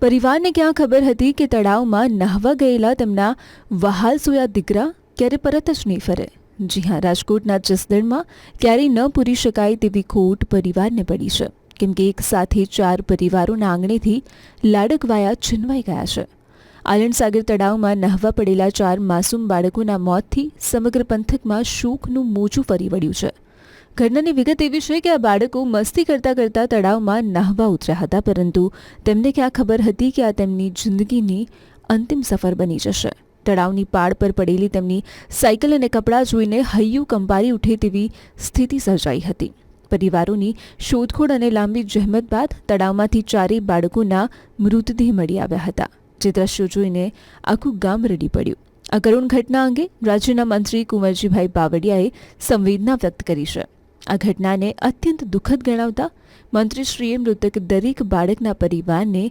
પરિવારને ક્યાં ખબર હતી કે તળાવમાં નહાવા ગયેલા તેમના વહાલ સોયા દીકરા ક્યારે પરત જ નહીં ફરે। જી હા, રાજકોટના જસદણમાં ક્યારેય ન પૂરી શકાય તેવી ખોટ પરિવારને પડી છે, કેમ કે એક સાથે 4 પરિવારોના આંગણેથી લાડકવાયા છીનવાઈ ગયા છે। આલણસાગર તળાવમાં નહાવા પડેલા 4 માસૂમ બાળકોના મોતથી સમગ્ર પંથકમાં શોકનું મોજું ફરી વળ્યું છે। ઘટનાની વિગત એવી છે કે આ બાળકો મસ્તી કરતા કરતા તળાવમાં નહાવા ઉતર્યા હતા, પરંતુ તેમને ક્યાં ખબર હતી કે આ તેમની જિંદગીની અંતિમ સફર બની જશે। તળાવની પાળ પર પડેલી તેમની સાયકલ અને કપડાં જોઈને હૈયું કંપારી ઉઠે તેવી સ્થિતિ સર્જાઈ હતી। પરિવારોની શોધખોળ અને લાંબી જહેમત બાદ તળાવમાંથી 4 બાળકોના મૃતદેહ મળી આવ્યા હતા, જે દ્રશ્યો જોઈને આખું ગામ રડી પડ્યું। આ કરુણ ઘટના અંગે રાજ્યના મંત્રી કુંવરજીભાઈ બાવળિયાએ સંવેદના વ્યક્ત કરી છે। આ ઘટનાને અત્યંત દુઃખદ ગણાવતા મંત્રીશ્રીએ મૃતક દરેક બાળકના પરિવારને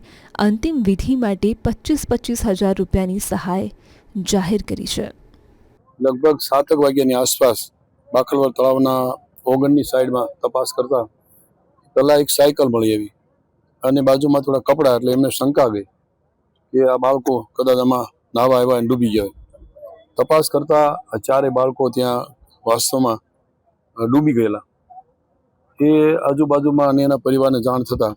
અંતિમ વિધિ માટે 25,000 રૂપિયાની સહાય જાહેર કરી છે। લગભગ 7 વાગ્યાની આસપાસ બાખલવડ તળાવના ઓગણની સાઈડમાં તપાસ કરતા પહેલાં એક સાયકલ મળી આવી અને બાજુમાં થોડા કપડાં, એટલે એમને શંકા ગઈ કે આ બાળકો કદાચ આમાં નાહવા આવ્યા અને ડૂબી ગયા। તપાસ કરતા આ 4 બાળકો ત્યાં વાસ્તવમાં ડૂબી ગયેલા। એ આજુબાજુમાં અને એના પરિવારને જાણ થતાં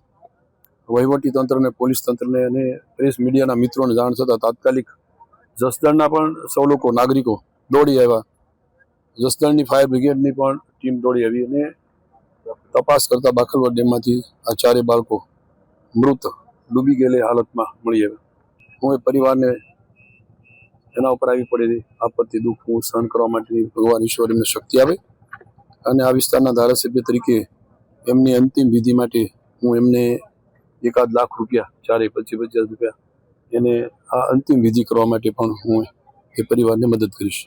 વહીવટી તંત્રને, પોલીસ તંત્રને અને પ્રેસ મીડિયાના મિત્રોને જાણ થતાં તાત્કાલિક જસદણના પણ સૌ લોકો, નાગરિકો દોડી આવ્યા। જસદણની ફાયર બ્રિગેડની પણ ટીમ દોડી આવી અને તપાસ કરતા બાખલવડ ડેમમાંથી આ 4 બાળકો મૃત ડૂબી ગયેલી હાલતમાં મળી આવ્યા। હું એ પરિવારને એના ઉપર આવી પડેલી આપત્તિ, દુઃખ હું સહન કરવા માટેની ભગવાન ઈશ્વર એમને શક્તિ આપે અને આ વિસ્તારના ધારાસભ્ય તરીકે એમની અંતિમ વિધિ માટે હું એમને 1 લાખ રૂપિયા, 25,000 રૂપિયા એને આ અંતિમ વિધિ કરવા માટે પણ હું એ પરિવારને મદદ કરીશ।